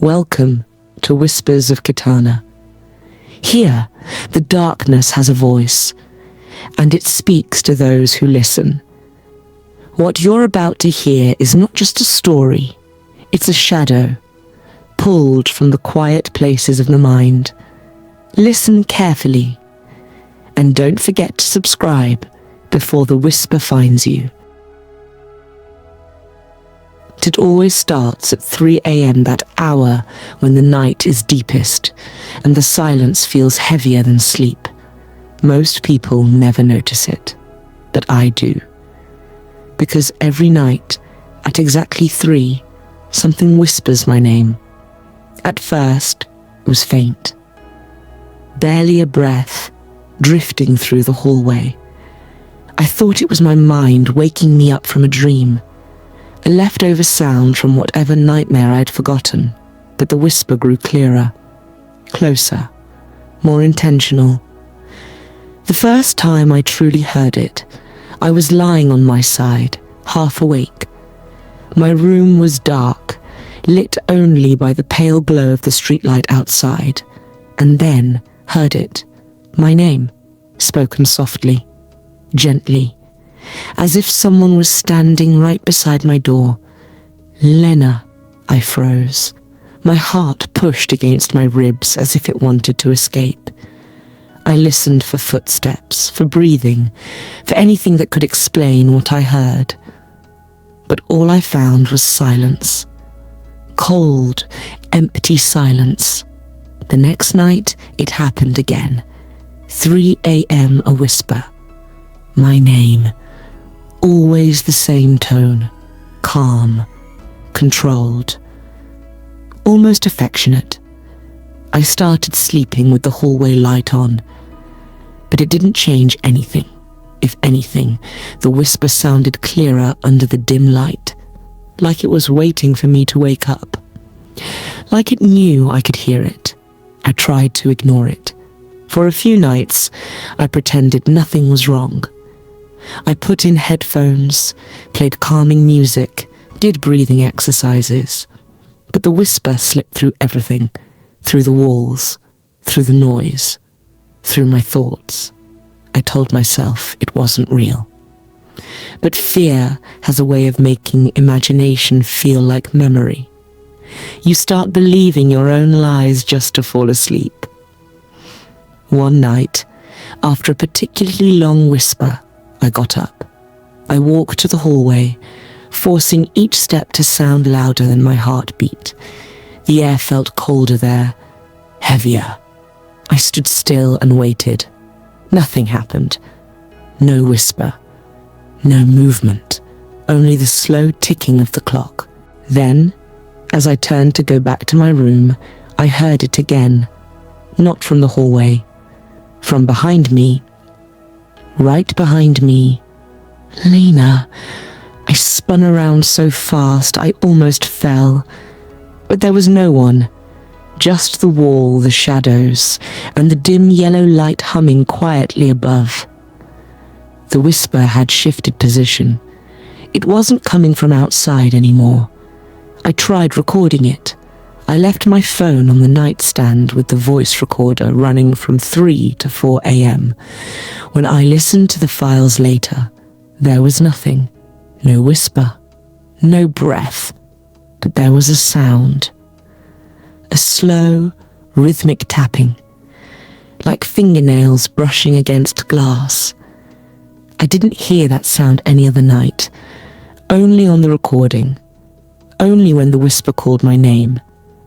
Welcome to Whispers of Kitana. Here, the darkness has a voice, and it speaks to those who listen. What you're about to hear is not just a story, it's a shadow, pulled from the quiet places of the mind. Listen carefully, and don't forget to subscribe before the whisper finds you. It always starts at 3 a.m., that hour when the night is deepest and the silence feels heavier than sleep. Most people never notice it, but I do. Because every night, at exactly 3, something whispers my name. At first, it was faint. Barely a breath, drifting through the hallway. I thought it was my mind waking me up from a dream. A leftover sound from whatever nightmare I'd forgotten, but the whisper grew clearer, closer, more intentional. The first time I truly heard it, I was lying on my side, half awake. My room was dark, lit only by the pale glow of the streetlight outside, and then heard it, my name, spoken softly, gently, as if someone was standing right beside my door. Lena, I froze. My heart pushed against my ribs as if it wanted to escape. I listened for footsteps, for breathing, for anything that could explain what I heard. But all I found was silence. Cold, empty silence. The next night, it happened again. 3 a.m., a whisper. My name. Always the same tone, calm, controlled, almost affectionate. I started sleeping with the hallway light on, but it didn't change anything. If anything, the whisper sounded clearer under the dim light, like it was waiting for me to wake up, like it knew I could hear it. I tried to ignore it. For a few nights, I pretended nothing was wrong. I put in headphones, played calming music, did breathing exercises. But the whisper slipped through everything, through the walls, through the noise, through my thoughts. I told myself it wasn't real. But fear has a way of making imagination feel like memory. You start believing your own lies just to fall asleep. One night, after a particularly long whisper, I got up. I walked to the hallway, forcing each step to sound louder than my heartbeat. The air felt colder there, heavier. I stood still and waited. Nothing happened. No whisper. No movement. Only the slow ticking of the clock. Then, as I turned to go back to my room, I heard it again. Not from the hallway. From behind me. Right behind me. Lena. I spun around so fast I almost fell. But there was no one. Just the wall, the shadows, and the dim yellow light humming quietly above. The whisper had shifted position. It wasn't coming from outside anymore. I tried recording it. I left my phone on the nightstand with the voice recorder running from 3 to 4 a.m. When I listened to the files later, there was nothing. No whisper, no breath, but there was a sound. A slow, rhythmic tapping, like fingernails brushing against glass. I didn't hear that sound any other night, only on the recording, only when the whisper called my name.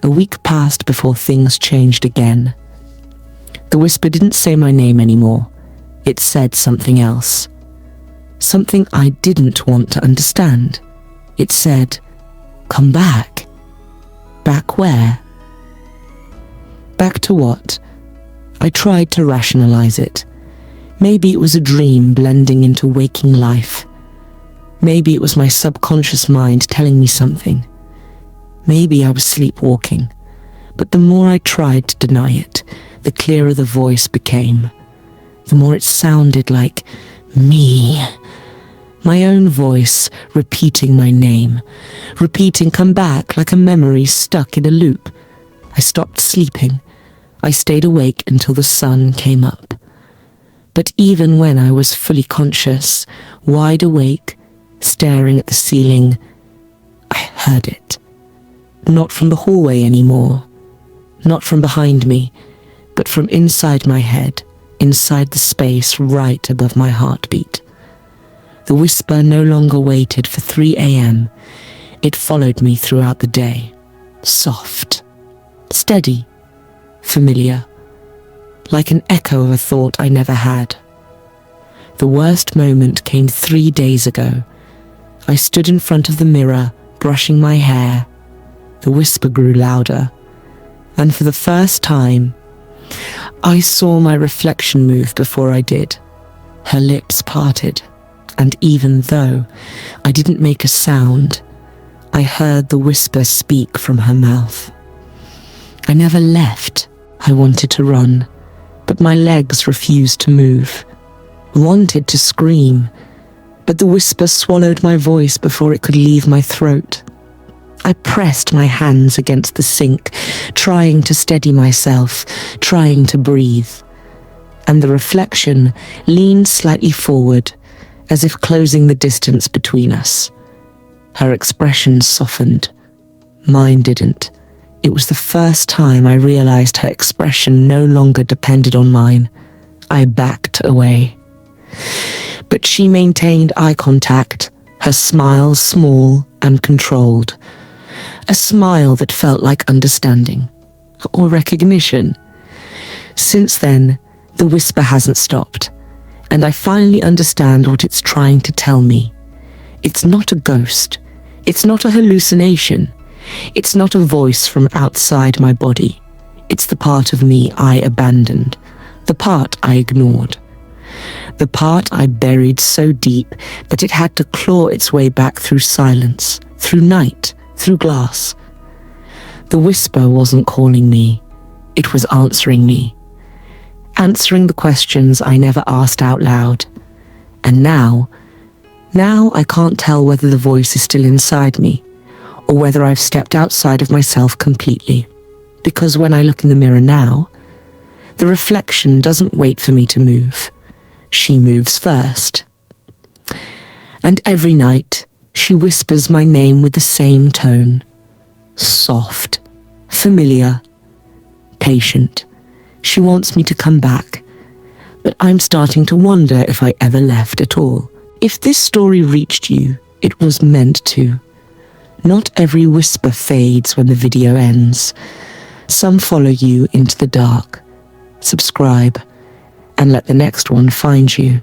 A week passed before things changed again. The whisper didn't say my name anymore. It said something else. Something I didn't want to understand. It said, "Come back." Back where? Back to what? I tried to rationalize it. Maybe it was a dream blending into waking life. Maybe it was my subconscious mind telling me something. Maybe I was sleepwalking. But the more I tried to deny it, the clearer the voice became. The more it sounded like me. My own voice repeating my name, repeating "come back" like a memory stuck in a loop, I stopped sleeping. I stayed awake until the sun came up. But even when I was fully conscious, wide awake, staring at the ceiling, I heard it. Not from the hallway anymore. Not from behind me, but from inside my head, inside the space right above my heartbeat. The whisper no longer waited for 3 a.m. It followed me throughout the day. Soft, steady, familiar, like an echo of a thought I never had. The worst moment came 3 days ago. I stood in front of the mirror, brushing my hair. The whisper grew louder, and for the first time, I saw my reflection move before I did. Her lips parted, and even though I didn't make a sound, I heard the whisper speak from her mouth. I never left. I wanted to run, but my legs refused to move. Wanted to scream, but the whisper swallowed my voice before it could leave my throat. I pressed my hands against the sink, trying to steady myself, trying to breathe. And the reflection leaned slightly forward, as if closing the distance between us. Her expression softened. Mine didn't. It was the first time I realized her expression no longer depended on mine. I backed away. But she maintained eye contact, her smile small and controlled. A smile that felt like understanding or recognition. Since then, the whisper hasn't stopped, and I finally understand what it's trying to tell me. It's not a ghost. It's not a hallucination. It's not a voice from outside my body. It's the part of me I abandoned, the part I ignored, the part I buried so deep that it had to claw its way back through silence, through night, through glass. The whisper wasn't calling me. It was answering me. Answering the questions I never asked out loud. And now I can't tell whether the voice is still inside me, or whether I've stepped outside of myself completely. Because when I look in the mirror now, the reflection doesn't wait for me to move. She moves first. And every night, she whispers my name with the same tone. Soft, familiar, patient. She wants me to come back, but I'm starting to wonder if I ever left at all. If this story reached you, it was meant to. Not every whisper fades when the video ends. Some follow you into the dark. Subscribe, and let the next one find you.